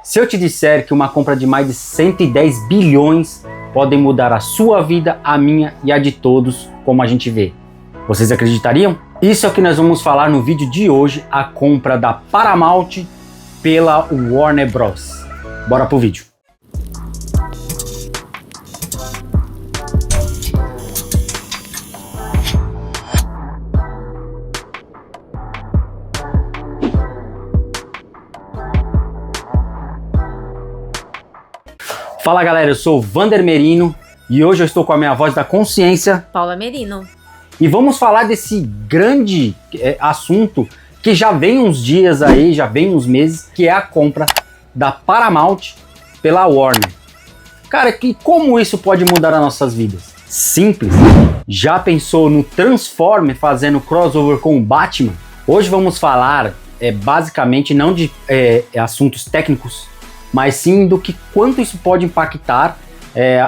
Se eu te disser que uma compra de mais de 110 bilhões pode mudar a sua vida, a minha e a de todos, como a gente vê, vocês acreditariam? Isso é o que nós vamos falar no vídeo de hoje, a compra da Paramount pela Warner Bros. Bora pro vídeo. Fala galera, eu sou o Vander Merino e hoje eu estou com a minha voz da consciência, Paula Merino. E vamos falar desse grande assunto que já vem uns dias aí, já vem uns meses, que é a compra da Paramount pela Warner. Cara, como isso pode mudar as nossas vidas? Simples. Já pensou no Transformer fazendo crossover com o Batman? Hoje vamos falar basicamente não de assuntos técnicos, mas sim do que quanto isso pode impactar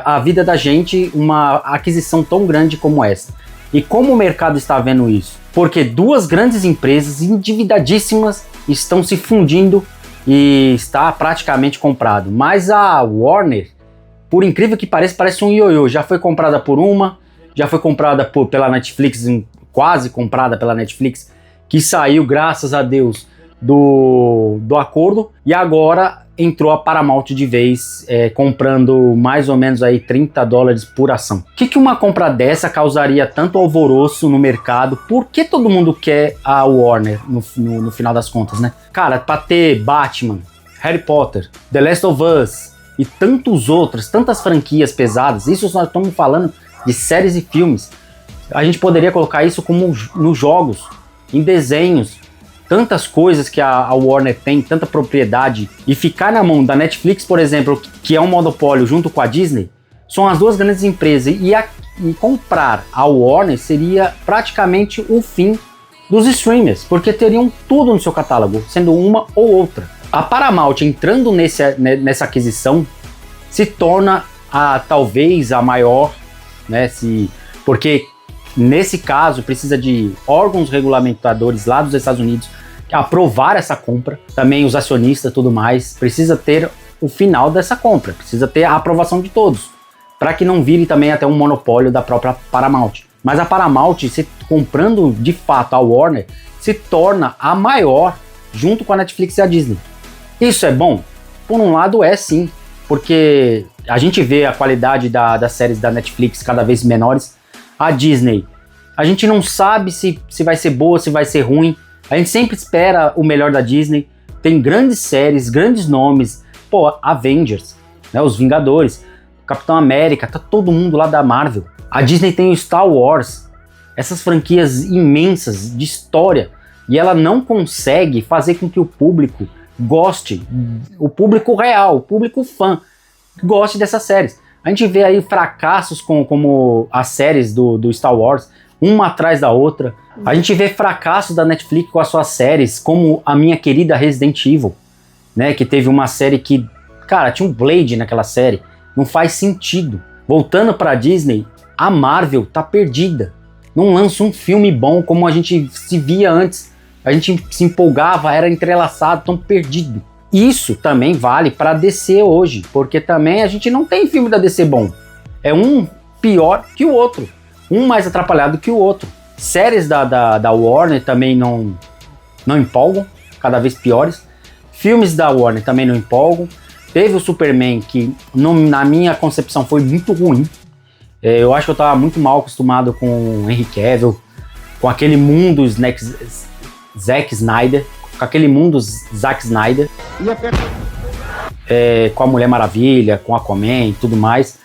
a vida da gente, uma aquisição tão grande como essa. E como o mercado está vendo isso? Porque duas grandes empresas endividadíssimas estão se fundindo e está praticamente comprado. Mas a Warner, por incrível que pareça, parece um ioiô. Já foi comprada por uma, já foi comprada pela Netflix, quase comprada pela Netflix, que saiu, graças a Deus, do acordo, e agora entrou a Paramount de vez, comprando mais ou menos aí $30 por ação. O que uma compra dessa causaria tanto alvoroço no mercado? Por que todo mundo quer a Warner no final das contas, né? Cara, pra ter Batman, Harry Potter, The Last of Us e tantos outros, tantas franquias pesadas, isso nós estamos falando de séries e filmes. A gente poderia colocar isso como nos jogos, em desenhos, tantas coisas que a Warner tem, tanta propriedade, e ficar na mão da Netflix, por exemplo, que é um monopólio junto com a Disney, são as duas grandes empresas, e comprar a Warner seria praticamente o fim dos streamers, porque teriam tudo no seu catálogo, sendo uma ou outra. A Paramount entrando nessa aquisição se torna talvez a maior, né, porque nesse caso precisa de órgãos regulamentadores lá dos Estados Unidos aprovar essa compra, também os acionistas e tudo mais, precisa ter o final dessa compra, precisa ter a aprovação de todos, para que não vire também até um monopólio da própria Paramount. Mas a Paramount, se comprando de fato a Warner, se torna a maior junto com a Netflix e a Disney. Isso é bom? Por um lado é sim, porque a gente vê a qualidade das séries da Netflix cada vez menores. A Disney, a gente não sabe se vai ser boa, se vai ser ruim. A gente sempre espera o melhor da Disney. Tem grandes séries, grandes nomes. Pô, Avengers, né, os Vingadores, Capitão América, tá todo mundo lá da Marvel. A Disney tem o Star Wars, essas franquias imensas de história. E ela não consegue fazer com que o público goste, o público real, o público fã, goste dessas séries. A gente vê aí fracassos como as séries do Star Wars, uma atrás da outra. A gente vê fracassos da Netflix com as suas séries, como a minha querida Resident Evil, né? Que teve uma série que, cara, tinha um Blade naquela série. Não faz sentido. Voltando pra Disney, a Marvel tá perdida. Não lança um filme bom como a gente se via antes. A gente se empolgava, era entrelaçado, tão perdido. Isso também vale para DC hoje, porque também a gente não tem filme da DC bom. É um pior que o outro, um mais atrapalhado que o outro. Séries da Warner também não empolgam, cada vez piores. Filmes da Warner também não empolgam. Teve o Superman, que na minha concepção foi muito ruim. Eu acho que eu estava muito mal acostumado com o Henry Cavill, com aquele mundo Zack Snyder, com aquele mundo Zack Snyder, com a Mulher Maravilha, com Aquaman e tudo mais.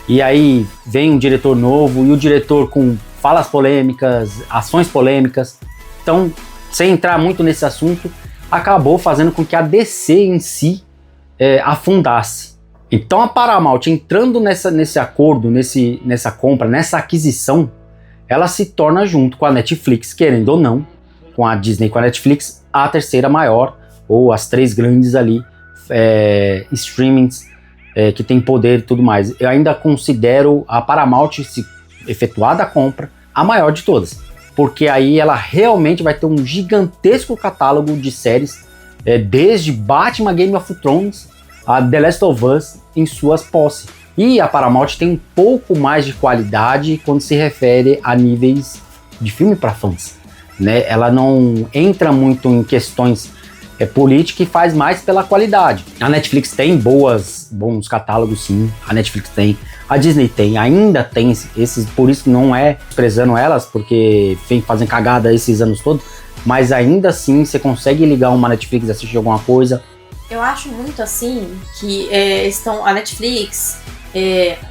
E aí vem um diretor novo, e o diretor com falas polêmicas, ações polêmicas. Então, sem entrar muito nesse assunto, acabou fazendo com que a DC em si afundasse. Então a Paramount entrando nesse acordo, nessa compra, nessa aquisição, ela se torna, junto com a Netflix, querendo ou não, com a Disney e com a Netflix, a terceira maior, ou as três grandes ali, streamings que tem poder e tudo mais. Eu ainda considero a Paramount, se efetuada a compra, a maior de todas, porque aí ela realmente vai ter um gigantesco catálogo de séries desde Batman, Game of Thrones, a The Last of Us em suas posses. E a Paramount tem um pouco mais de qualidade quando se refere a níveis de filme para fãs, né? Ela não entra muito em questões políticas e faz mais pela qualidade. A Netflix tem bons catálogos, sim. A Netflix tem, a Disney tem, ainda tem esses, por isso não é desprezando elas, porque fazem cagada esses anos todos, mas ainda assim você consegue ligar uma Netflix e assistir alguma coisa. Eu acho muito assim que a Netflix,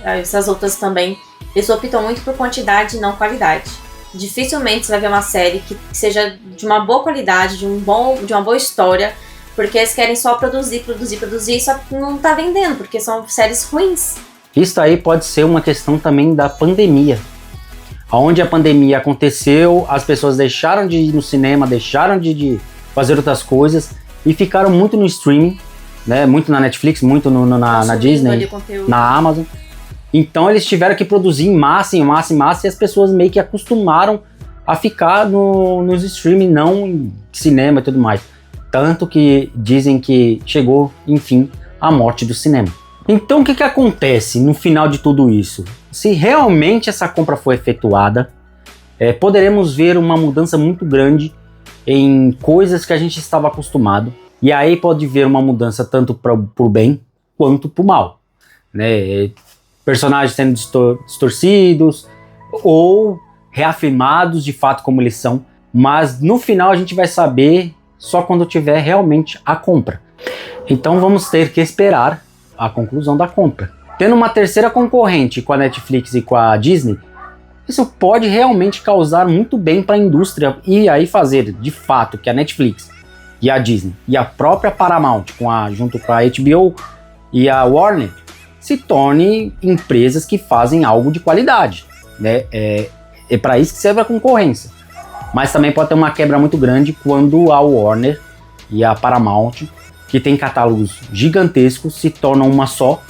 essas outras também, eles optam muito por quantidade e não qualidade. Dificilmente você vai ver uma série que seja de uma boa qualidade, de uma boa história, porque eles querem só produzir, só que não tá vendendo, porque são séries ruins. Isso aí pode ser uma questão também da pandemia. Onde a pandemia aconteceu, as pessoas deixaram de ir no cinema, deixaram de fazer outras coisas e ficaram muito no streaming, né? Muito na Netflix, muito na Disney, na Amazon. Então eles tiveram que produzir em massa, e as pessoas meio que acostumaram a ficar nos streaming, não em cinema e tudo mais. Tanto que dizem que chegou, enfim, a morte do cinema. Então o que acontece no final de tudo isso? Se realmente essa compra foi efetuada, poderemos ver uma mudança muito grande em coisas que a gente estava acostumado. E aí pode ver uma mudança tanto para o bem quanto para o mal, né? Personagens sendo distorcidos ou reafirmados de fato como eles são, mas no final a gente vai saber só quando tiver realmente a compra. Então vamos ter que esperar a conclusão da compra. Tendo uma terceira concorrente com a Netflix e com a Disney, isso pode realmente causar muito bem para a indústria e aí fazer de fato que a Netflix e a Disney e a própria Paramount junto com a HBO e a Warner se tornem empresas que fazem algo de qualidade, né? É para isso que serve a concorrência. Mas também pode ter uma quebra muito grande quando a Warner e a Paramount, que tem catálogos gigantescos, se tornam uma só,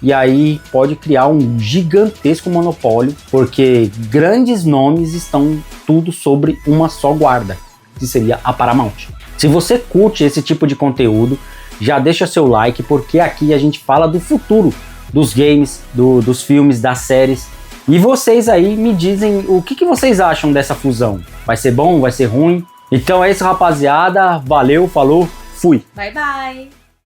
e aí pode criar um gigantesco monopólio, porque grandes nomes estão tudo sobre uma só guarda, que seria a Paramount. Se você curte esse tipo de conteúdo, já deixa seu like, porque aqui a gente fala do futuro dos games, dos filmes, das séries. E vocês aí me dizem o que vocês acham dessa fusão. Vai ser bom? Vai ser ruim? Então é isso, rapaziada. Valeu, falou, fui. Bye, bye.